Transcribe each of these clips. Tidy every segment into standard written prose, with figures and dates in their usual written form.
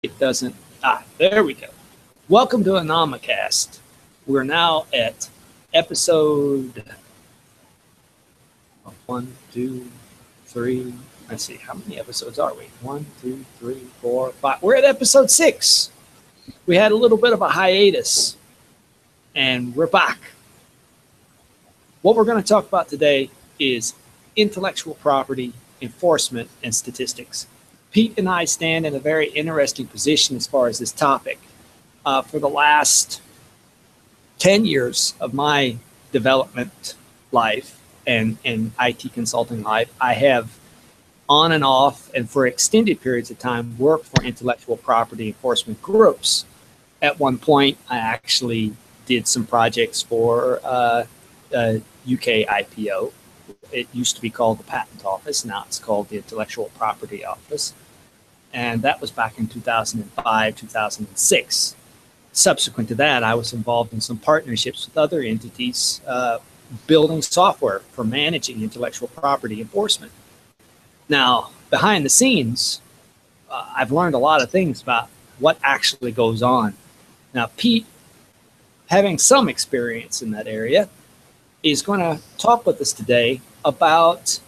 It doesn't. There we go. Welcome to Anomacast. We're now at episode 1, 2, 3. Let's see, how many episodes are we? 1, 2, 3, 4, 5. We're at episode 6. We had a little bit of a hiatus, and we're back. What we're going to talk about today is intellectual property enforcement and statistics. Pete and I stand in a very interesting position as far as this topic. For the last 10 years of my development life and IT consulting life, I have on and off and for extended periods of time worked for intellectual property enforcement groups. At one point, I actually did some projects for UK IPO. It used to be called the Patent Office. Now it's called the Intellectual Property Office. And that was back in 2005, 2006. Subsequent to that, I was involved in some partnerships with other entities building software for managing intellectual property enforcement. Now, behind the scenes, I've learned a lot of things about what actually goes on. Now, Pete, having some experience in that area, is going to talk with us today about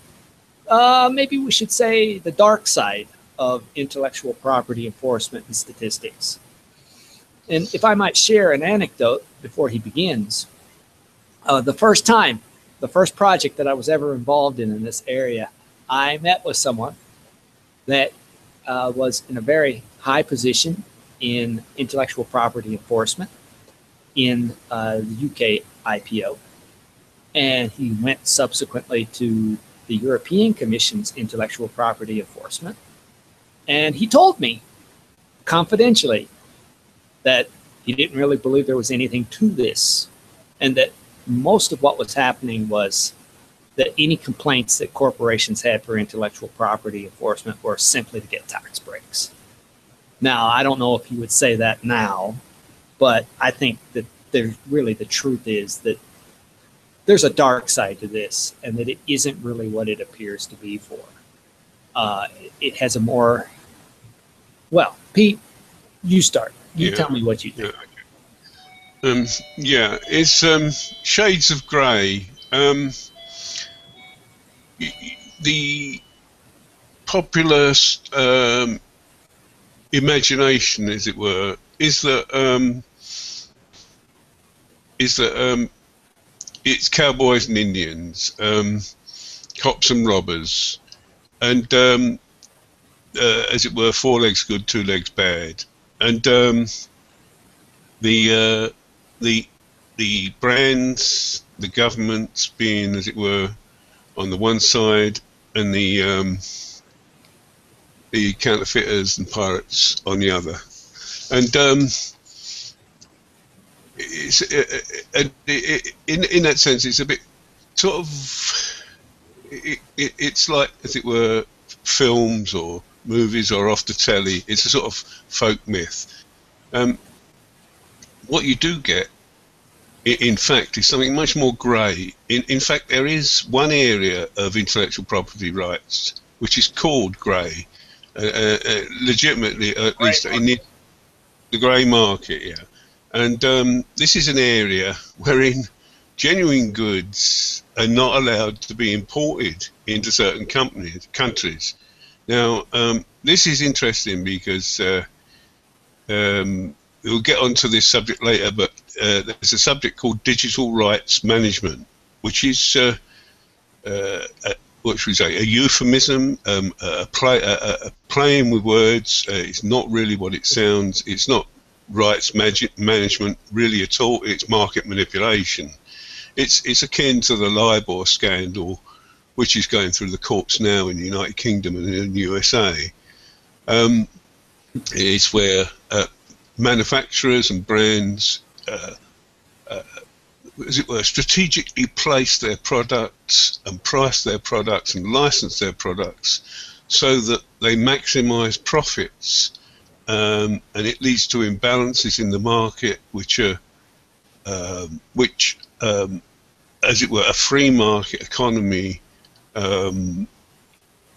maybe we should say the dark side of intellectual property enforcement and statistics. And if I might share an anecdote before he begins, the first project that I was ever involved in this area, I met with someone that was in a very high position in intellectual property enforcement in the UK IPO. And he went subsequently to the European Commission's intellectual property enforcement. And he told me confidentially that he didn't really believe there was anything to this, and that most of what was happening was that any complaints that corporations had for intellectual property enforcement were simply to get tax breaks. Now, I don't know if he would say that now, but I think that there's really the truth is that there's a dark side to this, and that it isn't really what it appears to be for. It has a more, well, Pete, you start. You tell me what you think. It's shades of grey. The popular imagination, as it were, is that it's cowboys and Indians, cops and robbers, and as it were, 4 legs good, 2 legs bad. And the brands, the governments being, as it were, on the one side, and the counterfeiters and pirates on the other. And in that sense, it's a bit sort of, it's like, as it were, films or movies or off the telly. It's a sort of folk myth. What you do get, in fact, is something much more grey. In fact, there is one area of intellectual property rights which is called grey, legitimately, at least in the grey market, yeah. And this is an area wherein genuine goods are not allowed to be imported into certain countries. Now, this is interesting because we'll get onto this subject later, but there's a subject called digital rights management, which is, what should we say, a euphemism, a playing with words. It's not really what it sounds. It's not rights management really at all. It's market manipulation. It's akin to the LIBOR scandal, which is going through the courts now in the United Kingdom and in the USA. It's where manufacturers and brands, as it were, strategically place their products and price their products and license their products so that they maximize profits, and it leads to imbalances in the market, which are, as it were, a free market economy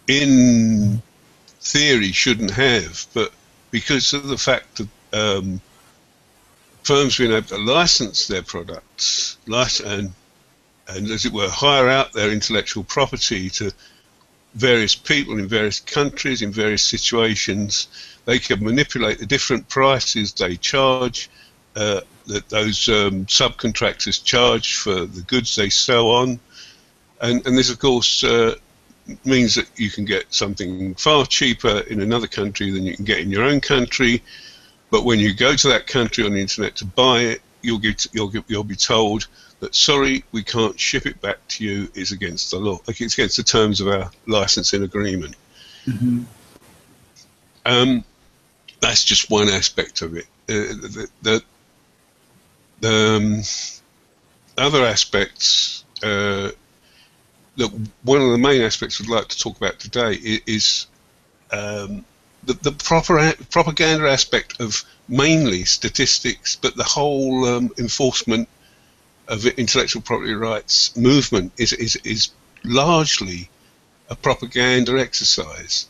in theory shouldn't have, but because of the fact that firms being able to license their products, and as it were, hire out their intellectual property to various people in various countries, in various situations. They can manipulate the different prices they charge, that those subcontractors charge for the goods they sell on. And this, of course, means that you can get something far cheaper in another country than you can get in your own country. But when you go to that country on the internet to buy it, you'll be told that, sorry, we can't ship it back to you. It's against the law. It's against the terms of our licensing agreement. Mm-hmm. That's just one aspect of it. The other aspects, look, one of the main aspects we'd like to talk about today is the propaganda aspect of mainly statistics, but the whole enforcement of intellectual property rights movement is largely a propaganda exercise.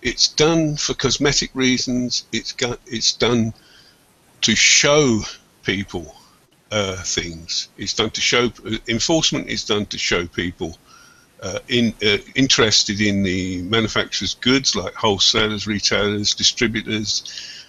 It's done for cosmetic reasons. It's done to show people things. It's done to show enforcement is done to show people interested in the manufacturer's goods, like wholesalers, retailers, distributors,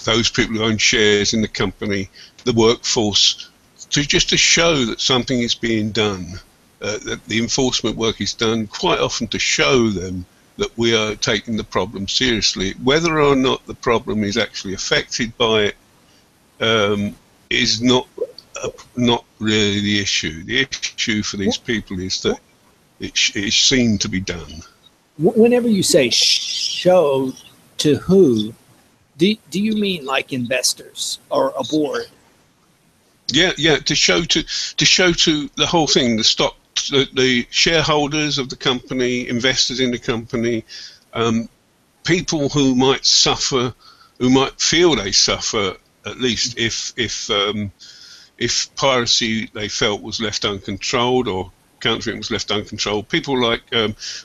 those people who own shares in the company, the workforce, just to show that something is being done, that the enforcement work is done quite often to show them that we are taking the problem seriously. Whether or not the problem is actually affected by it is not really the issue. The issue for these people is that it's seen to be done. Whenever you say show to who, do you mean like investors or a board? Yeah, to show to the whole thing, the stock, the shareholders of the company, investors in the company, people who might suffer, who might feel they suffer, at least if piracy they felt was left uncontrolled, or counterfeiting was left uncontrolled. People like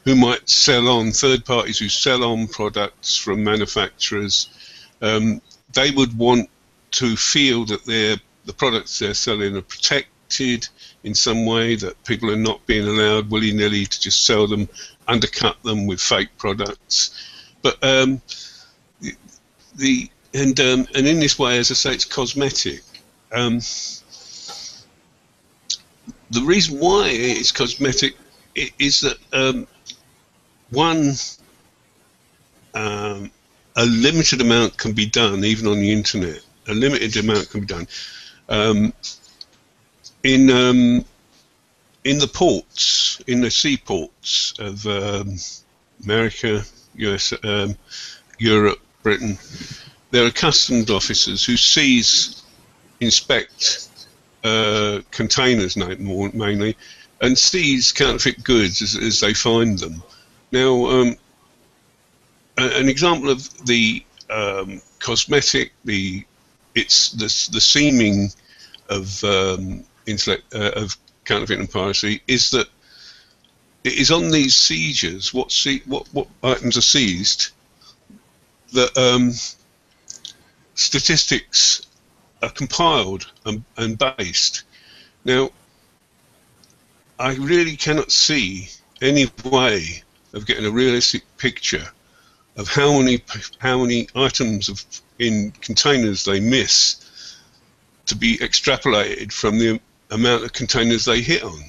who might sell on, third parties who sell on products from manufacturers, they would want to feel that the products they're selling are protected in some way, that people are not being allowed willy-nilly to just sell them, undercut them with fake products. But and in this way, as I say, it's cosmetic. The reason why it's cosmetic is that a limited amount can be done, even on the internet. A limited amount can be done. In the ports, in the seaports of America, US, Europe, Britain, there are customs officers who inspect containers mainly, and seize counterfeit goods as they find them. Now, an example of the cosmetic, the seeming of counterfeit and piracy is that it is on these seizures, what items are seized, that statistics are compiled and based. Now, I really cannot see any way of getting a realistic picture of how many items in containers they miss to be extrapolated from the amount of containers they hit on.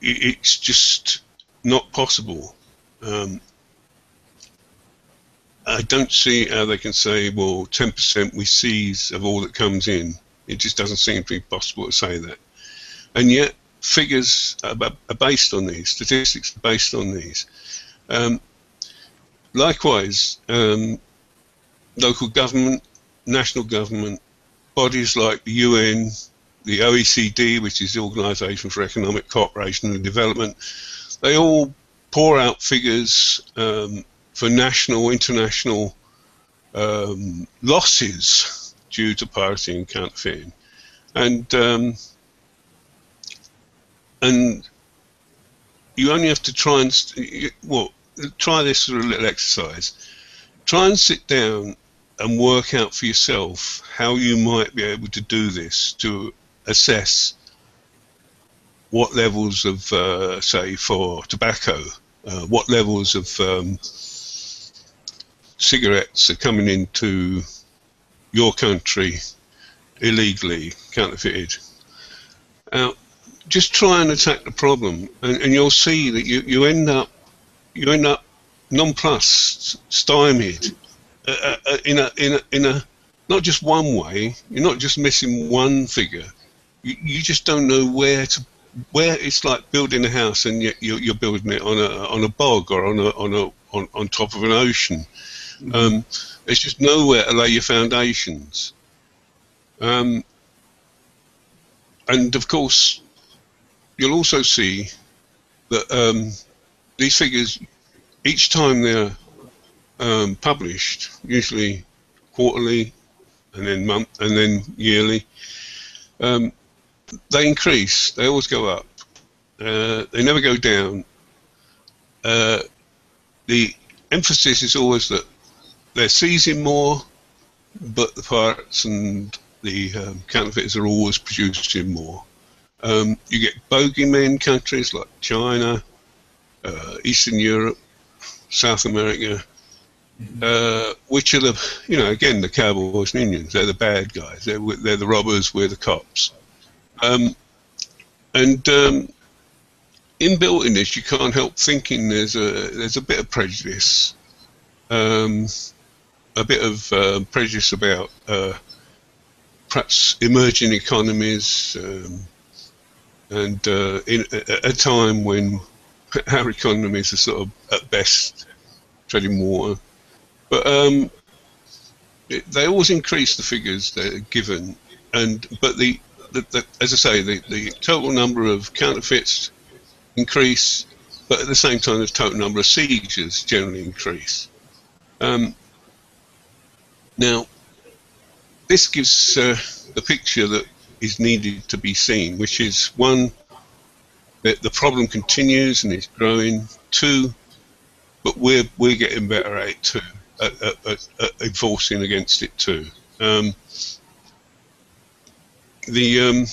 It's just not possible. I don't see how they can say, well, 10% we seize of all that comes in. It just doesn't seem to be possible to say that. And yet, figures are based on these, statistics are based on these. Likewise, local government, national government, bodies like the UN, the OECD, which is the Organisation for Economic Cooperation and Development, they all pour out figures for national, international losses due to piracy and counterfeiting. And you only have to try and, try this sort of little exercise. try and sit down and work out for yourself how you might be able to do this to assess what levels of, say, for tobacco, what levels of cigarettes are coming into your country illegally, counterfeited. Just try and attack the problem, and you'll see that you end up nonplussed, stymied, in a not just one way. You're not just missing one figure. You just don't know where it's like building a house, and you're building it on a bog or on top of an ocean. There's just nowhere to lay your foundations. And of course, you'll also see that these figures, each time they're published, usually quarterly, and then month, and then yearly, they increase. They always go up. They never go down. The emphasis is always that they're seizing more, but the pirates and the counterfeiters are always producing more. You get bogeyman countries like China, Eastern Europe, South America, which are the, again, the cowboys and Indians. They're the bad guys. They're the robbers. We're the cops. And inbuilt in this, you can't help thinking there's a bit of prejudice, a bit of prejudice about perhaps emerging economies, and in a time when our economies are sort of at best treading water. But they always increase the figures that are given, but as I say, the total number of counterfeits increase, but at the same time the total number of seizures generally increase. Now, this gives the picture that is needed to be seen, which is, one, that the problem continues and is growing. Two, but we're getting better at it too, at enforcing against it too. The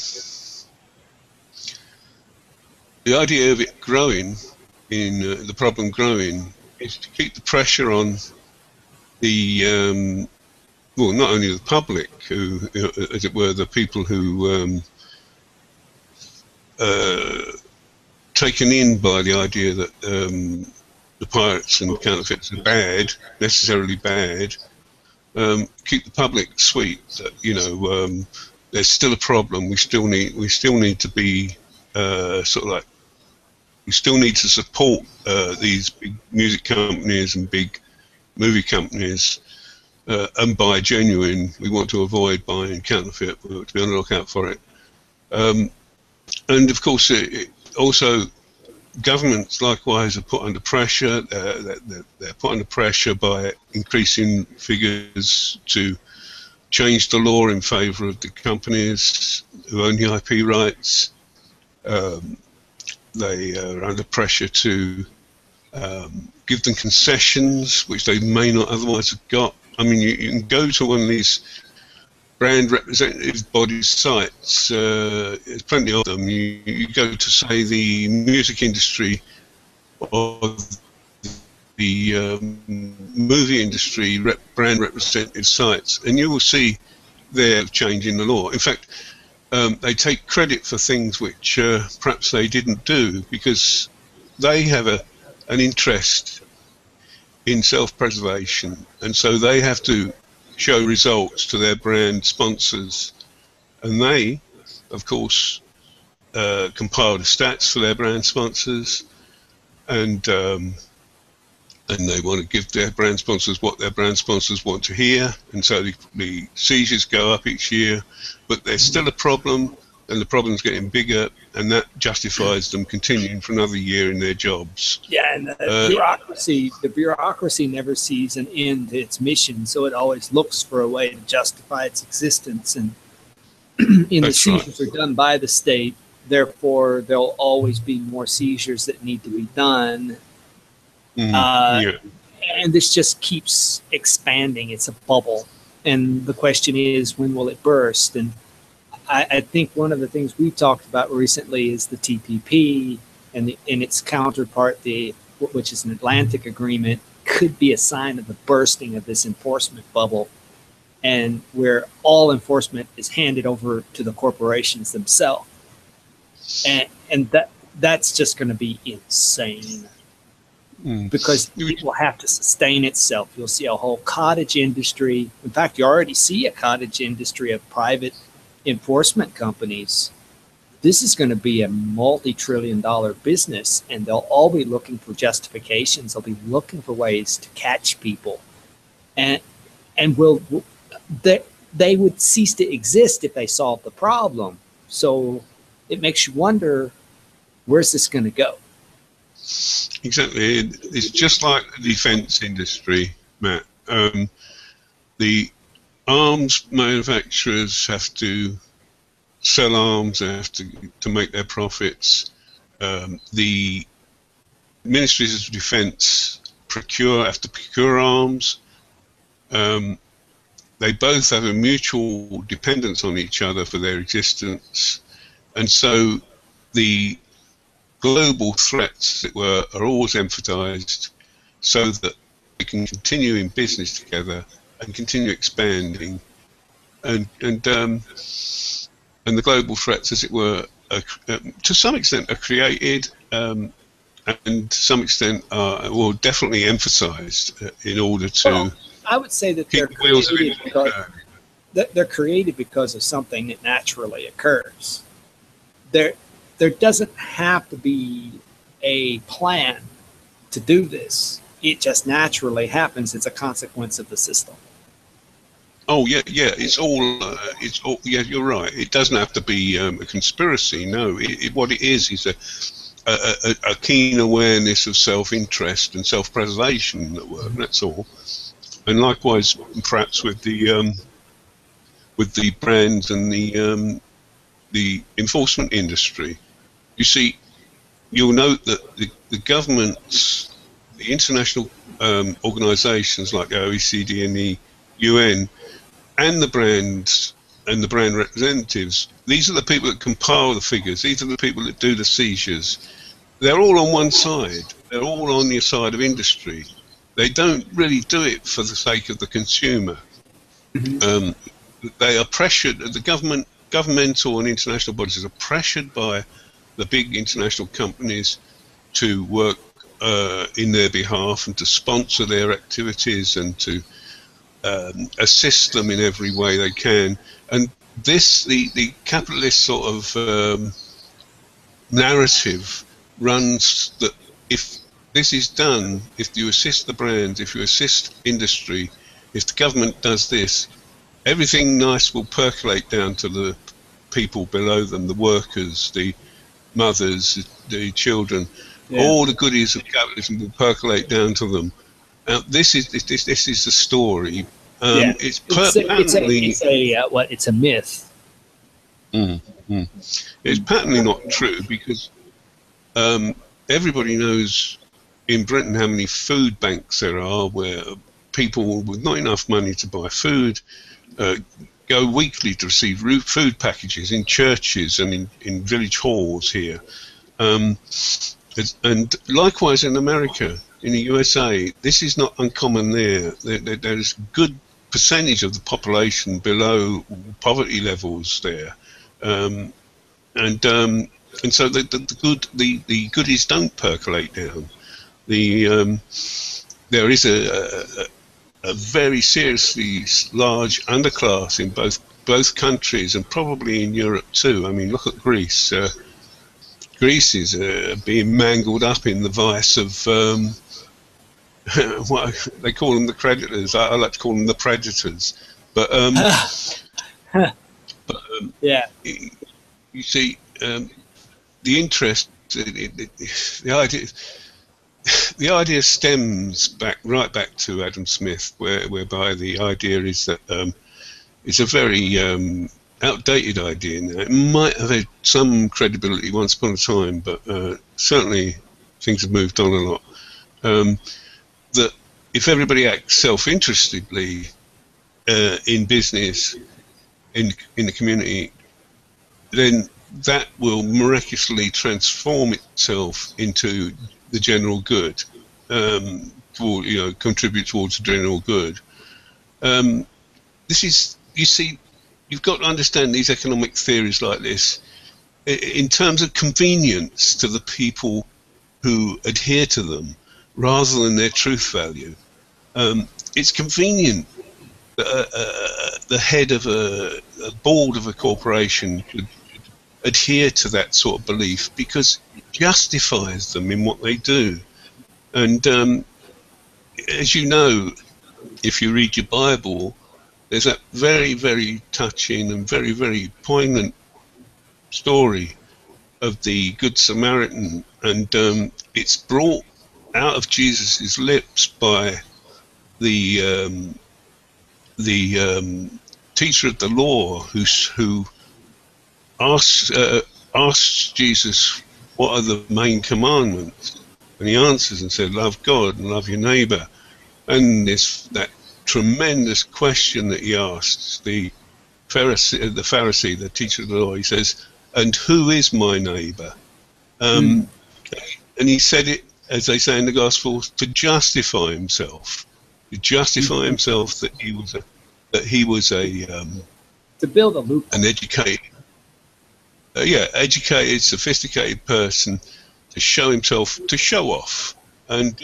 idea of it growing, the problem growing, is to keep the pressure on the well, not only the public, who, as it were, the people who taken in by the idea that the pirates and counterfeits are bad, necessarily bad. Keep the public sweet. That there's still a problem. We still need to be sort of like, we still need to support these big music companies and big movie companies, and buy genuine. We want to avoid buying counterfeit. We want to be on the lookout for it. And of course, it also, governments likewise are put under pressure. They're put under pressure by increasing figures to change the law in favour of the companies who own the IP rights. They are under pressure to give them concessions, which they may not otherwise have got. I mean, you can go to one of these brand representative bodies' sites. There's plenty of them. You go to, say, the music industry or the movie industry brand representative sites, and you will see they're changing the law. In fact, they take credit for things which perhaps they didn't do, because they have an interest in self-preservation, and so they have to show results to their brand sponsors, and they, of course, compile the stats for their brand sponsors, and they want to give their brand sponsors what their brand sponsors want to hear, and so the seizures go up each year, but there's still a problem, and the problem's getting bigger, and that justifies them continuing for another year in their jobs. Yeah, and the bureaucracy never sees an end to its mission, so it always looks for a way to justify its existence. And the seizures are done by the state, therefore there'll always be more seizures that need to be done. and this just keeps expanding. It's a bubble, and the question is, when will it burst? And I think one of the things we've talked about recently is the TPP and its counterpart, which is an Atlantic agreement, could be a sign of the bursting of this enforcement bubble, and where all enforcement is handed over to the corporations themselves, and that's just going to be insane. Because it will have to sustain itself. You'll see a whole cottage industry. In fact, you already see a cottage industry of private enforcement companies. This is going to be a multi-trillion-dollar business, and they'll all be looking for justifications. They'll be looking for ways to catch people, and they would cease to exist if they solved the problem. So it makes you wonder, where's this going to go? Exactly. It's just like the defence industry, Matt. The arms manufacturers have to sell arms, they have to make their profits. The ministries of defence have to procure arms. They both have a mutual dependence on each other for their existence, and so the global threats, as it were, are always emphasised so that they can continue in business together and continue expanding, and the global threats, as it were, to some extent are created, and to some extent are, well, definitely emphasised in order to. Well, I would say that they're created because of something that naturally occurs. There doesn't have to be a plan to do this. It just naturally happens. It's a consequence of the system. Oh yeah. It's all. Yeah, you're right. It doesn't have to be a conspiracy. No. What it is a keen awareness of self-interest and self-preservation at work. That's all. And likewise, perhaps with the brands and the enforcement industry. You see, you'll note that the governments, the international organisations like the OECD and the UN, and the brands and the brand representatives, these are the people that compile the figures. These are the people that do the seizures. They're all on one side. They're all on the side of industry. They don't really do it for the sake of the consumer. They are pressured. The governmental and international bodies are pressured by the big international companies to work in their behalf and to sponsor their activities and to assist them in every way they can. And this, the capitalist sort of narrative runs that if this is done, if you assist the brands, if you assist industry, if the government does this, everything nice will percolate down to the people below them, the workers, the mothers, the children. Yeah. All the goodies of capitalism will percolate down to them. This is the story. It's a myth. It's patently not true, because everybody knows in Britain how many food banks there are, where people with not enough money to buy food go weekly to receive food packages in churches and in village halls here. And likewise in America, in the USA, this is not uncommon there. There's a good percentage of the population below poverty levels there. And so the goodies don't percolate down. There is a very seriously large underclass in both countries, and probably in Europe too. I mean, look at Greece. Greece is being mangled up in the vice of what they call them, the creditors. I like to call them the predators. But yeah, you see, the interest, the idea stems right back to Adam Smith, whereby the idea is that it's a very outdated idea now. It might have had some credibility once upon a time, but certainly things have moved on a lot. That if everybody acts self-interestedly in business, in the community, then that will miraculously transform itself into the general good, contribute towards the general good. This is, you see, you've got to understand these economic theories like this in terms of convenience to the people who adhere to them, rather than their truth value. It's convenient that the head of a board of a corporation should adhere to that sort of belief, because it justifies them in what they do. And as you know, if you read your Bible, there's that very, very touching and very, very poignant story of the Good Samaritan, and it's brought out of Jesus's lips by the teacher of the law, who asks Jesus, what are the main commandments? And he answers and said, love God and love your neighbor. And that tremendous question that he asks the Pharisee, the teacher of the law, he says, and who is my neighbor? And he said it, as they say in the Gospels, to justify himself. To justify himself that he was to build a loop, an educated, educated, sophisticated person, to show himself, to show off. And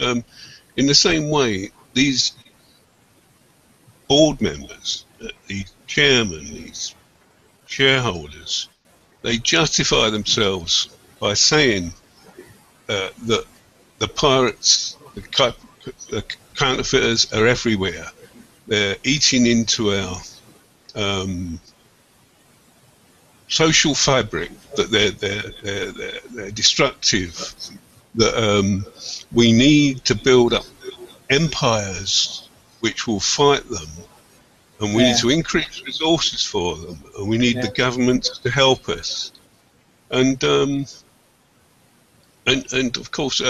in the same way, these board members, these chairmen, these shareholders, they justify themselves by saying that the pirates, the counterfeiters are everywhere. They're eating into our social fabric, that they're destructive, that we need to build up empires which will fight them, and we need to increase resources for them, and we need the government to help us. And of course,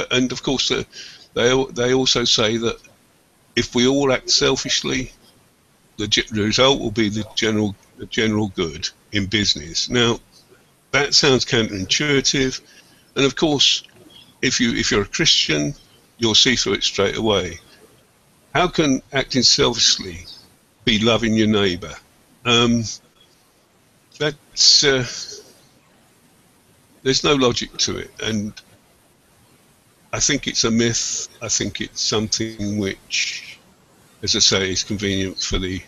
they also say that if we all act selfishly, the result will be the general good in business. Now, that sounds counterintuitive, and of course, if you're a Christian, you'll see through it straight away. How can acting selfishly be loving your neighbour? That's there's no logic to it, and I think it's a myth. I think it's something which, as I say, is convenient for the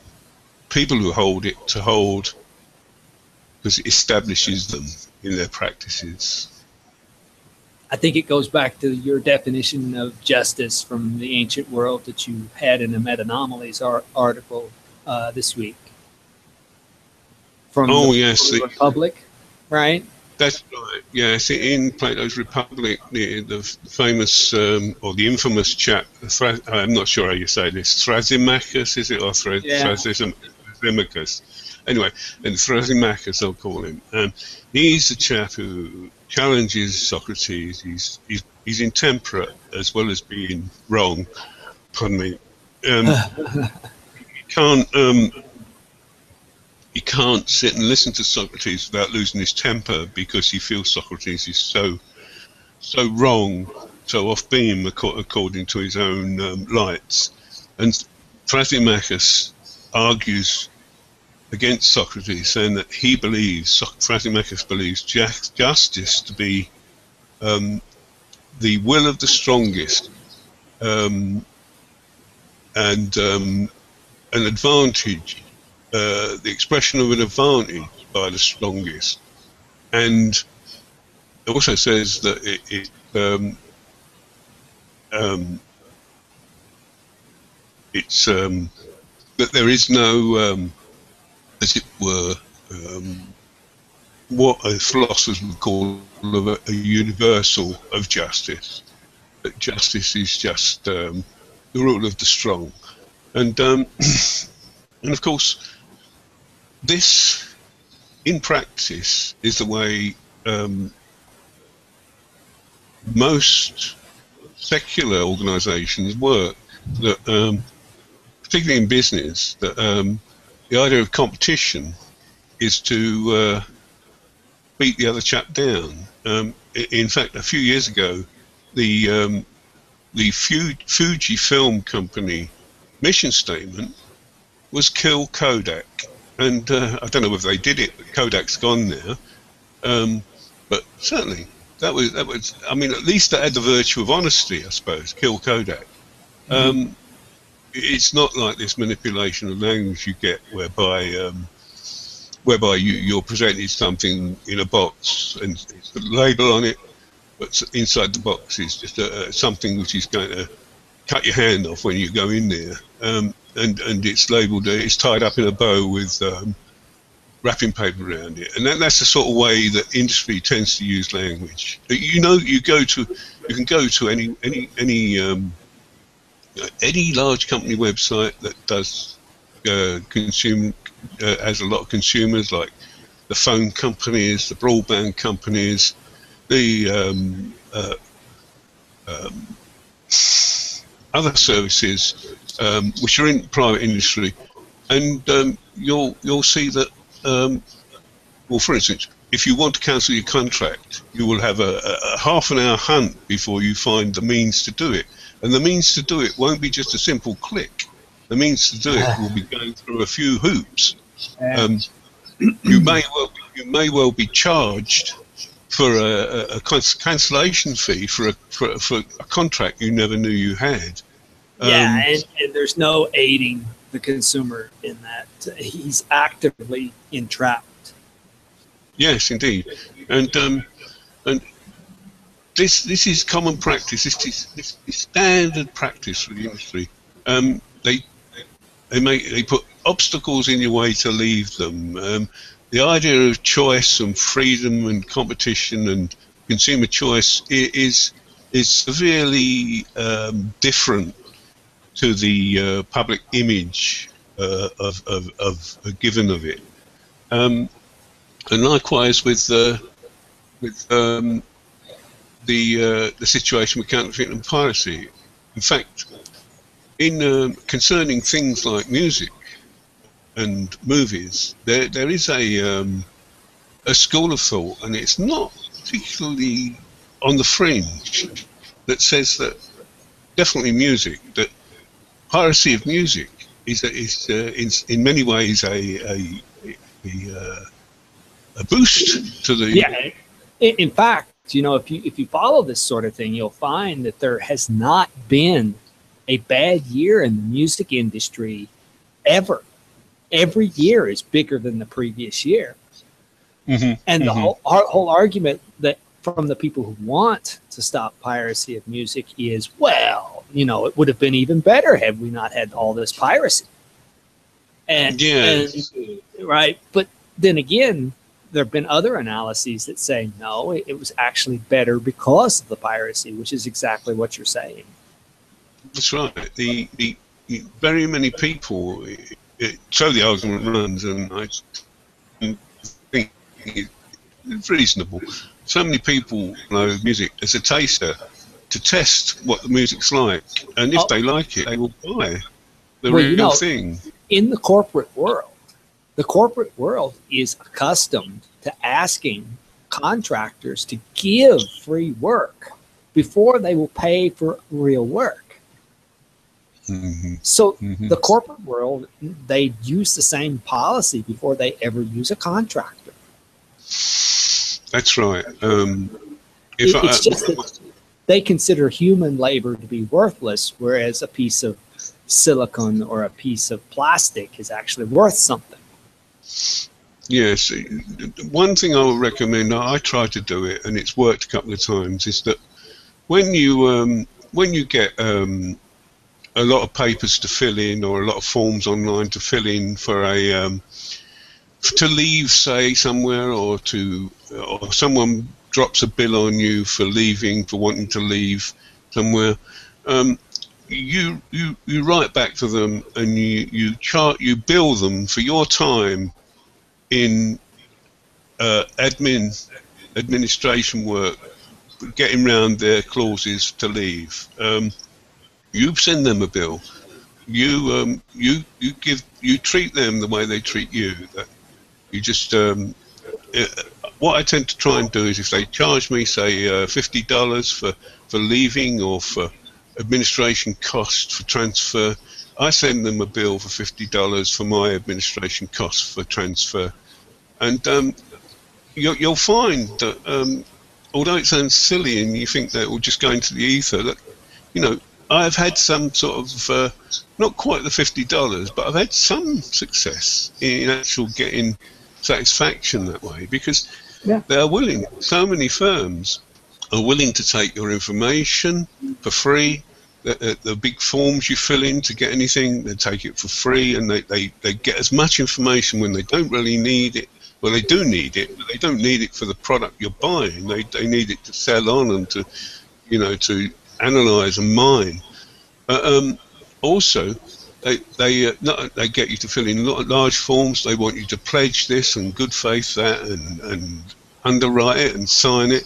people who hold it to hold, because it establishes them in their practices. I think it goes back to your definition of justice from the ancient world that you had in the Meta-Anomalies article this week. From the Republic, right? That's right. Yes, in Plato's Republic, the famous or the infamous chap, I'm not sure how you say this, Thrasymachus, is it, or Thrasymachus? Anyway, and Thrasymachus, I'll call him. He's the chap who challenges Socrates. He's intemperate as well as being wrong. Pardon me. You can't sit and listen to Socrates without losing his temper, because he feels Socrates is so wrong, so off beam according to his own lights. And Thrasymachus argues against Socrates, saying that Thrasymachus believes justice to be the will of the strongest, and an advantage, the expression of an advantage by the strongest. And it also says that that there is no as it were, what philosophers would call a universal of justice. That justice is just the rule of the strong. And of course, this, in practice, is the way most secular organisations work. that, particularly in business, that the idea of competition is to beat the other chap down. In fact, a few years ago, the Fuji film company mission statement was kill Kodak, and I don't know whether they did it, but Kodak's gone now. But certainly that was. I mean, at least that had the virtue of honesty, I suppose. Kill Kodak. It's not like this manipulation of language you get, whereby you're presented something in a box and it's got a label on it, but inside the box is just something which is going to cut your hand off when you go in there, and it's labelled, it's tied up in a bow with wrapping paper around it, and that's the sort of way that industry tends to use language. You can go to any large company website that does consume has a lot of consumers, like the phone companies, the broadband companies, the other services which are in private industry, and you'll see that. Well, for instance, if you want to cancel your contract, you will have a half-an-hour hunt before you find the means to do it, and the means to do it won't be just a simple click. The means to do it will be going through a few hoops. You may well be charged for a cancellation fee for a contract you never knew you had. And there's no aiding the consumer in that. He's actively entrapped. Yes, indeed, and this is common practice. This is standard practice for the industry. They put obstacles in your way to leave them. The idea of choice and freedom and competition and consumer choice is severely different to the public image given of it, and likewise with the situation with counterfeiting and piracy. In fact, in concerning things like music and movies, there is a school of thought, and it's not particularly on the fringe, that says that definitely music, that piracy of music is in many ways a boost to the. Yeah, in fact, if you follow this sort of thing, you'll find that there has not been a bad year in the music industry ever. Every year is bigger than the previous year. And the whole argument that from the people who want to stop piracy of music is, well, it would have been even better had we not had all this piracy. And right. But then again, there have been other analyses that say, no, it was actually better because of the piracy, which is exactly what you're saying. That's right. The very many people, so the argument runs, and I think it's reasonable. So many people know music as a taster, to test what the music's like, and if they like it, they will buy the real thing. In the corporate world is accustomed to asking contractors to give free work before they will pay for real work. So the corporate world, they use the same policy before they ever use a contractor. That's right. It's just that they consider human labor to be worthless, whereas a piece of silicon or a piece of plastic is actually worth something. Yes. One thing I would recommend, I try to do it, and it's worked a couple of times, is that when you get a lot of papers to fill in, or a lot of forms online to fill in for to leave, say, somewhere, or someone drops a bill on you for leaving, for wanting to leave somewhere, you write back to them, and you bill them for your time in administration work, getting round their clauses to leave. You send them a bill. You treat them the way they treat you. That you just what I tend to try and do is, if they charge me, say, $50 for leaving or for administration costs for transfer, I send them a bill for $50 for my administration costs for transfer. And you'll find that although it sounds silly and you think that it will just go into the ether, that, you know, I've had some sort of, not quite the $50, but I've had some success in actual getting satisfaction that way, because they are willing. So many firms are willing to take your information for free. The big forms you fill in to get anything, they take it for free, and they get as much information when they don't really need it. Well, they do need it, but they don't need it for the product you're buying. They need it to sell on and to, you know, to analyze and mine. Also, they get you to fill in large forms. They want you to pledge this and good faith that and underwrite it and sign it.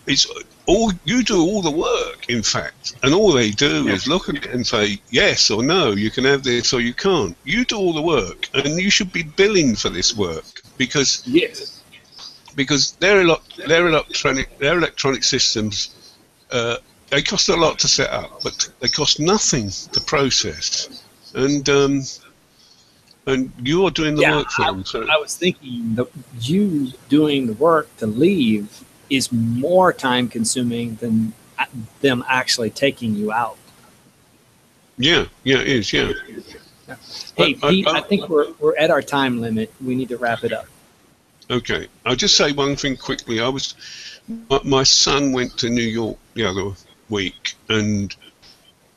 It's all, you do all the work, in fact, and all they do is look at it and say yes or no, you can have this or you can't. You do all the work, and you should be billing for this work, because their electronic systems, they cost a lot to set up, but they cost nothing to process, and you're doing the work for them. So I was thinking that you doing the work to leave is more time consuming than them actually taking you out. Yeah, it is. Yeah. Hey, Pete, I think we're at our time limit. We need to wrap it up. Okay, I'll just say one thing quickly. My son went to New York the other week, and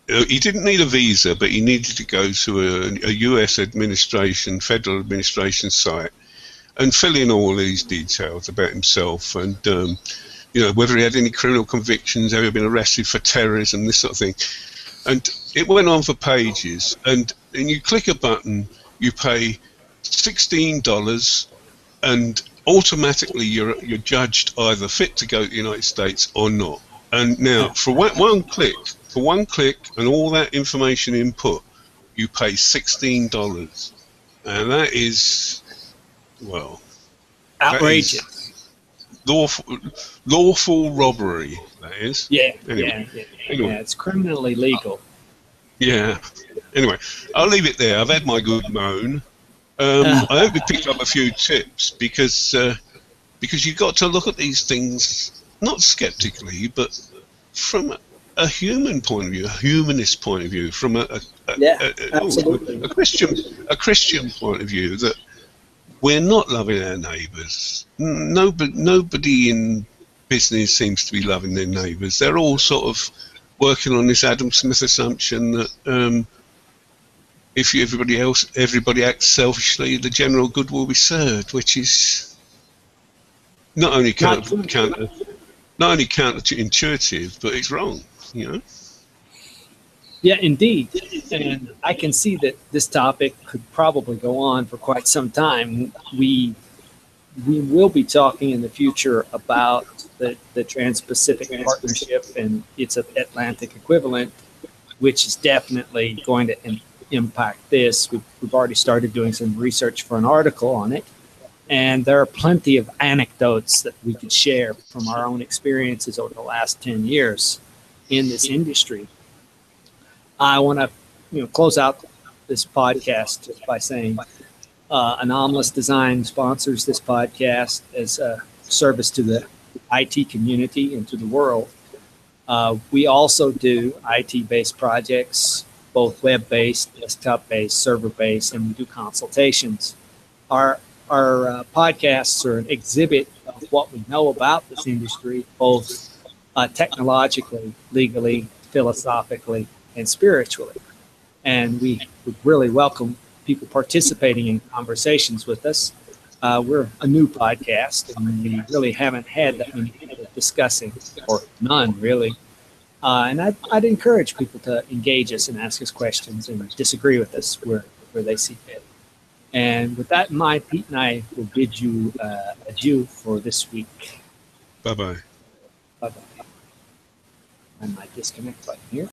he didn't need a visa, but he needed to go to a U.S. federal administration site, and fill in all these details about himself, and you know, whether he had any criminal convictions, ever been arrested for terrorism, this sort of thing. And it went on for pages, and you click a button, you pay $16, and automatically you're judged either fit to go to the United States or not. And now, for one click, and all that information input, you pay $16, and that is, well, outrageous. Lawful robbery, that is. Yeah, anyway. It's criminally legal. Yeah. Anyway, I'll leave it there. I've had my good moan. I hope you picked up a few tips, because you've got to look at these things not skeptically, but from a human point of view, a humanist point of view, from a Christian point of view, that we're not loving our neighbours. Nobody in business seems to be loving their neighbours. They're all sort of working on this Adam Smith assumption that if everybody acts selfishly, the general good will be served, which is not only counterintuitive, but it's wrong. You know. Yeah, indeed. And I can see that this topic could probably go on for quite some time. We will be talking in the future about the Trans-Pacific Partnership and its Atlantic equivalent, which is definitely going to impact this. We've already started doing some research for an article on it, and there are plenty of anecdotes that we could share from our own experiences over the last 10 years in this industry. I want to close out this podcast just by saying Anomalous Design sponsors this podcast as a service to the IT community and to the world. We also do IT-based projects, both web-based, desktop-based, server-based, and we do consultations. Our podcasts are an exhibit of what we know about this industry, both technologically, legally, philosophically, and spiritually. And we would really welcome people participating in conversations with us. We're a new podcast, and we really haven't had that many people discussing, or none really. And I'd encourage people to engage us and ask us questions and disagree with us where they see fit. And with that in mind, Pete and I will bid you adieu for this week. Bye-bye. Bye-bye. And my disconnect button here.